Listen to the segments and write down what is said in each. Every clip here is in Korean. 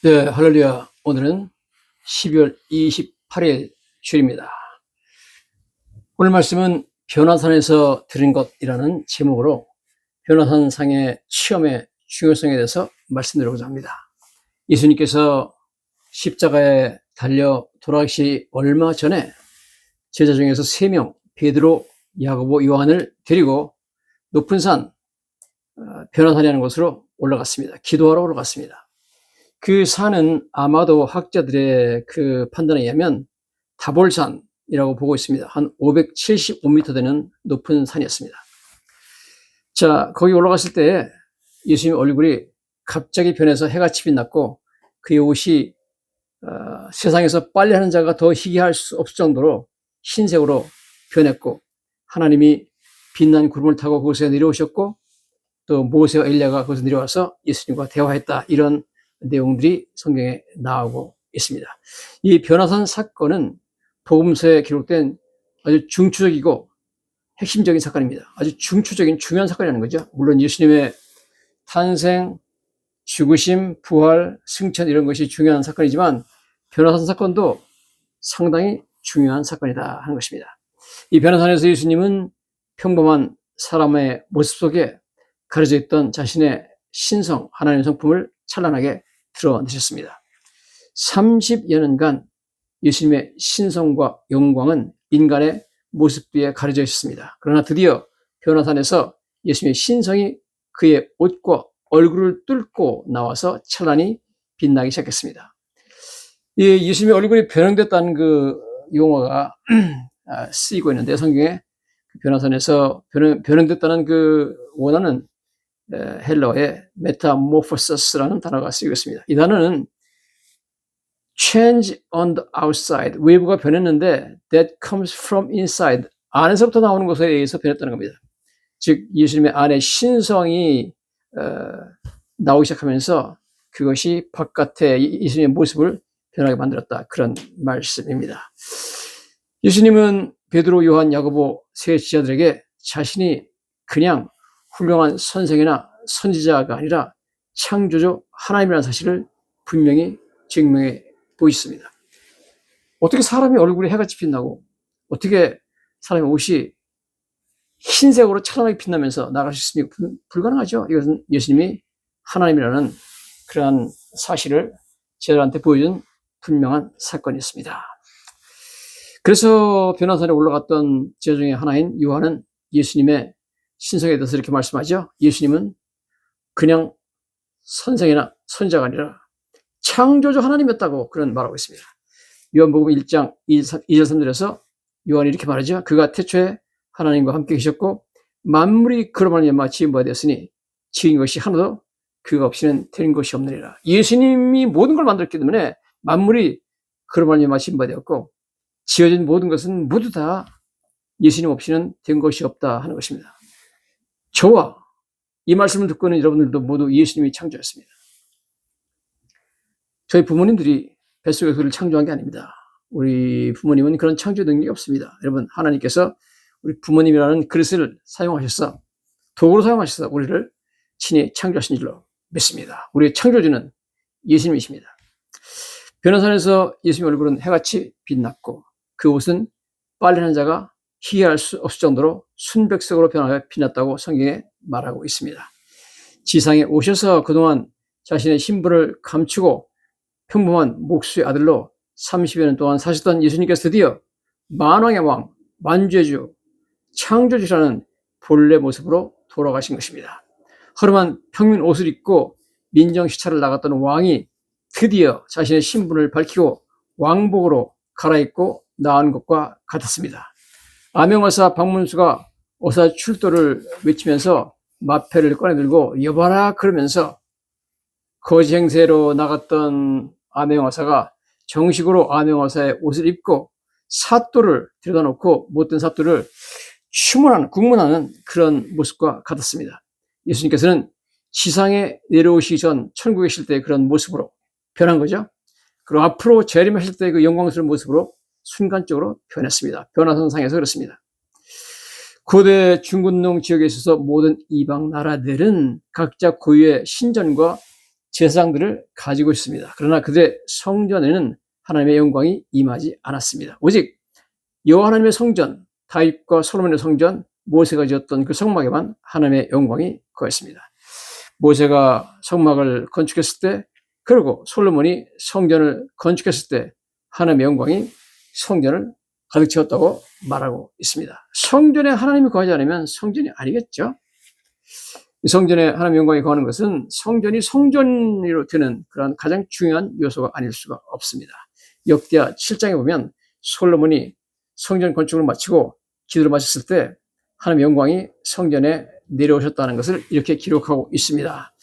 네, 할렐루야. 오늘은 12월 28일 주일입니다. 오늘 말씀은 변화산에서 들은 것이라는 제목으로 변화산상의 체험의 중요성에 대해서 말씀드리고자 합니다. 예수님께서 십자가에 달려 돌아가시기 얼마 전에 제자 중에서 3명, 베드로, 야고보, 요한을 데리고 높은 산, 변화산이라는 곳으로 올라갔습니다. 기도하러 올라갔습니다. 그 산은 아마도 학자들의 그 판단에 의하면 다볼산이라고 보고 있습니다. 한 575m 되는 높은 산이었습니다. 자, 거기 올라갔을 때 예수님 얼굴이 갑자기 변해서 해같이 빛났고 그의 옷이 세상에서 빨래하는 자가 더 희귀할 수 없을 정도로 흰색으로 변했고, 하나님이 빛난 구름을 타고 그곳에 내려오셨고, 또 모세와 엘리야가 거기서 내려와서 예수님과 대화했다, 이런 내용들이 성경에 나오고 있습니다. 이 변화산 사건은 복음서에 기록된 아주 중추적이고 핵심적인 사건입니다. 아주 중추적인 중요한 사건이라는 거죠. 물론 예수님의 탄생, 죽으심, 부활, 승천, 이런 것이 중요한 사건이지만 변화산 사건도 상당히 중요한 사건이다 하는 것입니다. 이 변화산에서 예수님은 평범한 사람의 모습 속에 가려져 있던 자신의 신성, 하나님의 성품을 찬란하게 드러내셨습니다. 30여 년간 예수님의 신성과 영광은 인간의 모습 뒤에 가려져 있었습니다. 그러나 드디어 변화산에서 예수님의 신성이 그의 옷과 얼굴을 뚫고 나와서 찬란히 빛나기 시작했습니다. 이 예수님의 얼굴이 변형됐다는 그 용어가 쓰이고 있는데, 성경에 변화산에서 변형됐다는 그 원어는 헬라어의 메타모포서스라는 단어가 쓰이고 있습니다. 이 단어는 change on the outside, 외부가 변했는데 that comes from inside, 안에서부터 나오는 것에 의해서 변했다는 겁니다. 즉 예수님의 안에 신성이 나오기 시작하면서 그것이 바깥에 예수님의 모습을 변하게 만들었다, 그런 말씀입니다. 예수님은 베드로, 요한, 야고보 세 지자들에게 자신이 그냥 훌륭한 선생이나 선지자가 아니라 창조주 하나님이라는 사실을 분명히 증명해 보였습니다. 어떻게 사람의 얼굴이 해같이 빛나고 어떻게 사람의 옷이 흰색으로 찬란하게 빛나면서 나갈 수 있습니까? 불가능하죠. 이것은 예수님이 하나님이라는 그러한 사실을 제자들한테 보여준 분명한 사건이었습니다. 그래서 변화산에 올라갔던 제자 중에 하나인 요한은 예수님의 신성에 대해서 이렇게 말씀하죠. 예수님은 그냥 선생이나 선자가 아니라 창조주 하나님이었다고 그런 말하고 있습니다. 요한복음 1장 2절 3절에서 요한이 이렇게 말하죠. 그가 태초에 하나님과 함께 계셨고 만물이 그로 말미암아 지은 바 되었으니 지은 것이 하나도 그가 없이는 된 것이 없느니라. 예수님이 모든 걸 만들었기 때문에 만물이 그로 말미암아 지은 바 되었고 지어진 모든 것은 모두 다 예수님 없이는 된 것이 없다 하는 것입니다. 저와 이 말씀을 듣고 있는 여러분들도 모두 예수님이 창조했습니다. 저희 부모님들이 뱃속에서 우리를 창조한 게 아닙니다. 우리 부모님은 그런 창조 능력이 없습니다. 여러분, 하나님께서 우리 부모님이라는 그릇을 사용하셔서, 도구로 사용하셔서 우리를 친히 창조하신 줄로 믿습니다. 우리의 창조주는 예수님이십니다. 변화산에서 예수님의 얼굴은 해같이 빛났고 그 옷은 빨래하는 자가 희귀할 수 없을 정도로 순백색으로 변하여 빛났다고 성경에 말하고 있습니다. 지상에 오셔서 그동안 자신의 신분을 감추고 평범한 목수의 아들로 30여 년 동안 사셨던 예수님께서 드디어 만왕의 왕, 만주의 주, 창조주라는 본래 모습으로 돌아가신 것입니다. 허름한 평민 옷을 입고 민정시찰을 나갔던 왕이 드디어 자신의 신분을 밝히고 왕복으로 갈아입고 나온 것과 같았습니다. 암행어사 박문수가 어사 출도를 외치면서 마패를 꺼내들고 여봐라 그러면서 거지 행세로 나갔던 암행어사가 정식으로 암행어사의 옷을 입고 사또를 들여다 놓고 못된 사또를 추문하는, 국문하는 그런 모습과 같았습니다. 예수님께서는 지상에 내려오시기 전 천국에 계실 때의 그런 모습으로 변한 거죠. 그리고 앞으로 재림하실 때의 그 영광스러운 모습으로 순간적으로 변했습니다. 변화선상에서 그렇습니다. 고대 중근동 지역에 있어서 모든 이방 나라들은 각자 고유의 신전과 제사장들을 가지고 있습니다. 그러나 그들의 성전에는 하나님의 영광이 임하지 않았습니다. 오직 여호와 하나님의 성전, 다윗과 솔로몬의 성전, 모세가 지었던 그 성막에만 하나님의 영광이 거했습니다. 모세가 성막을 건축했을 때, 그리고 솔로몬이 성전을 건축했을 때 하나님의 영광이 성전을 가득 채웠다고 말하고 있습니다. 성전에 하나님이 거하지 않으면 성전이 아니겠죠. 성전에 하나님의 영광이 거하는 것은 성전이 성전으로 되는 그런 가장 중요한 요소가 아닐 수가 없습니다. 역대하 7장에 보면 솔로몬이 성전 건축을 마치고 기도를 마쳤을 때 하나님의 영광이 성전에 내려오셨다는 것을 이렇게 기록하고 있습니다.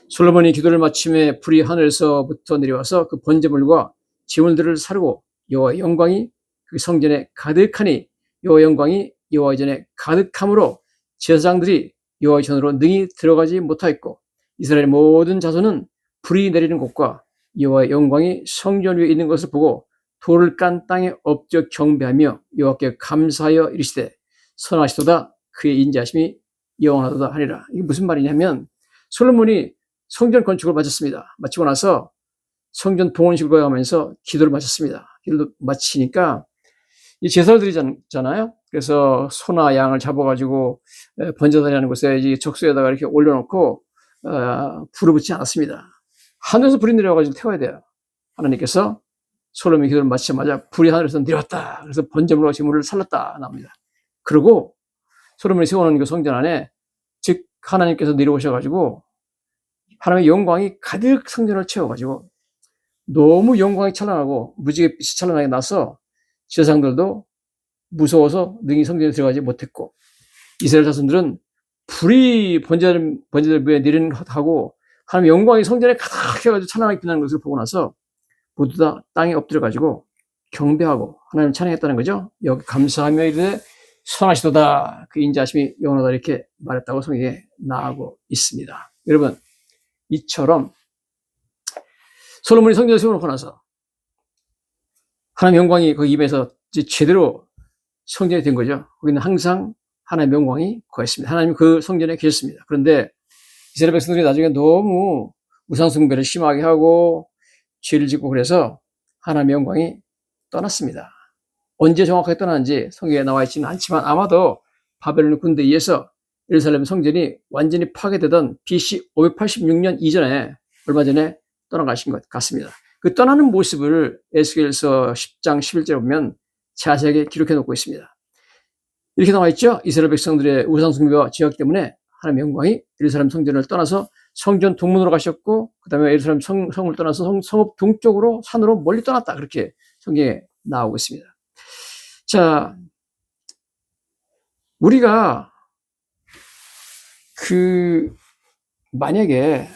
솔로몬이 기도를 마침에 불이 하늘에서부터 내려와서 그 번제물과 제물들을 사르고 여호와의 영광이 그 성전에 가득하니 여호와의 영광이 여호와의 전에 가득함으로 제사장들이 여호와의 전으로 능히 들어가지 못하였고 이스라엘 모든 자손은 불이 내리는 곳과 여호와의 영광이 성전 위에 있는 것을 보고 돌을 깐 땅에 엎드려 경배하며 여호와께 감사하여 이르시되 선하시도다 그의 인자하심이 영원하도다 하니라. 이게 무슨 말이냐면 솔로몬이 성전 건축을 마쳤습니다. 마치고 나서 성전 봉헌식을 거행하면서 기도를 마쳤습니다. 기도를 마치니까 이 제사를 드리잖아요. 그래서 소나 양을 잡아가지고 번제단이라는 곳에 적수에다가 이렇게 올려놓고 불을 붙이지 않았습니다. 하늘에서 불이 내려와가지고 태워야 돼요. 하나님께서 솔로몬이 기도를 마치자마자 불이 하늘에서 내려왔다. 그래서 번제물과 제물을 살랐다 나옵니다. 그리고 솔로몬이 세워놓은 그 성전 안에 즉 하나님께서 내려오셔가지고 하나님의 영광이 가득 성전을 채워가지고 너무 영광이 찬란하고 무지개 빛이 찬란하게 나서 제사장들도 무서워서 능히 성전에 들어가지 못했고 이스라엘 자손들은 불이 번제들 위에 내리는 것하고 하나님의 영광이 성전에 가득 해가지고 찬란하게 빛나는 것을 보고 나서 모두 다 땅에 엎드려가지고 경배하고 하나님 찬양했다는 거죠. 여기 감사하며 이르되 선하시도다 그 인자하심이 영원하다 이렇게 말했다고 성경에 나오고 있습니다. 여러분 이처럼 솔로몬이 성전을 세워놓고 나서 하나님의 영광이 그 입에서 제대로 성전이 된 거죠. 거기는 항상 하나님의 영광이 거했습니다. 하나님 그 성전에 계셨습니다. 그런데 이스라엘 백성들이 나중에 너무 우상숭배를 심하게 하고 죄를 짓고 그래서 하나님의 영광이 떠났습니다. 언제 정확하게 떠났는지 성경에 나와 있지는 않지만 아마도 바벨론 군대에 의해서 예루살렘 성전이 완전히 파괴되던 BC 586년 이전에 얼마 전에 떠나가신 것 같습니다. 그 떠나는 모습을 에스겔서 10장 11절에 보면 자세하게 기록해 놓고 있습니다. 이렇게 나와 있죠. 이스라엘 백성들의 우상 숭배와 죄악 때문에 하나님의 영광이 예루살렘 성전을 떠나서 성전 동문으로 가셨고 그 다음에 예루살렘 성을 떠나서 성읍 동쪽으로 산으로 멀리 떠났다. 그렇게 성경에 나오고 있습니다. 자, 우리가 만약에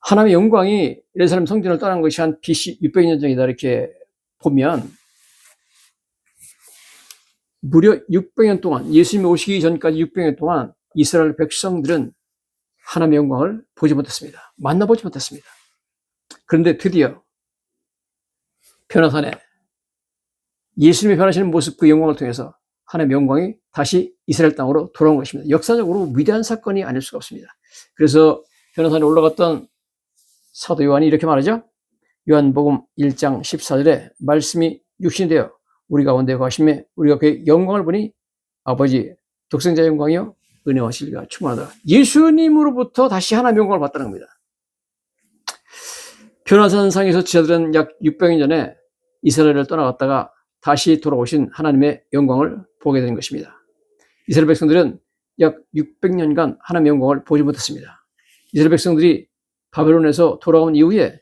하나님의 영광이 예루살렘 성전을 떠난 것이 한 BC 600년 전이다 이렇게 보면 무려 600년 동안 예수님이 오시기 전까지 600년 동안 이스라엘 백성들은 하나님의 영광을 보지 못했습니다. 만나보지 못했습니다. 그런데 드디어 변화산에 예수님이 변하시는 모습 그 영광을 통해서 하나님의 영광이 다시 이스라엘 땅으로 돌아온 것입니다. 역사적으로 위대한 사건이 아닐 수가 없습니다. 그래서 변화산에 올라갔던 사도 요한이 이렇게 말하죠. 요한복음 1장 14절에 말씀이 육신이 되어 우리 가운데 거하심에 우리가 그의 영광을 보니 아버지 독생자의 영광이요 은혜와 진리가 충만하다. 예수님으로부터 다시 하나님의 영광을 받다는 겁니다. 변화산상에서 지자들은 약 600년 전에 이스라엘을 떠나갔다가 다시 돌아오신 하나님의 영광을 보게 된 것입니다. 이스라엘 백성들은 약 600년간 하나님의 영광을 보지 못했습니다. 이스라엘 백성들이 바벨론에서 돌아온 이후에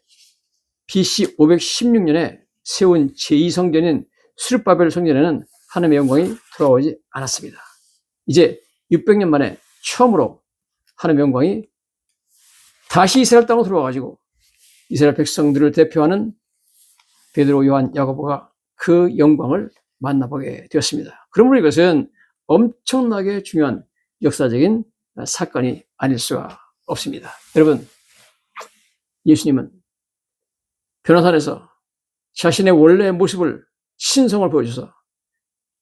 BC 516년에 세운 제2성전인 수르바벨 성전에는 하나님의 영광이 돌아오지 않았습니다. 이제 600년 만에 처음으로 하나님의 영광이 다시 이스라엘 땅으로 들어와가지고 이스라엘 백성들을 대표하는 베드로, 요한, 야고보가 그 영광을 만나보게 되었습니다. 그러므로 이것은 엄청나게 중요한 역사적인 사건이 아닐 수가 없습니다. 여러분, 예수님은 변화산에서 자신의 원래의 모습을 신성을 보여줘서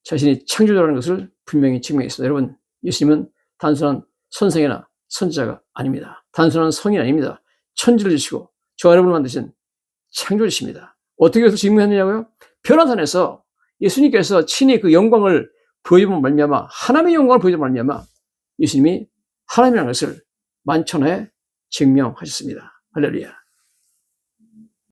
자신이 창조자라는 것을 분명히 증명했습니다. 여러분, 예수님은 단순한 선생이나 선지자가 아닙니다. 단순한 성인 아닙니다. 천지를 지시고 저와 여러분을 만드신 창조주십니다. 어떻게 해서 증명했느냐고요? 변화산에서 예수님께서 친히 그 영광을 보여주면 말미암아, 하나님의 영광을 보여주면 말미암아 예수님이 하나님이라는 것을 만천하에 증명하셨습니다. 할렐루야.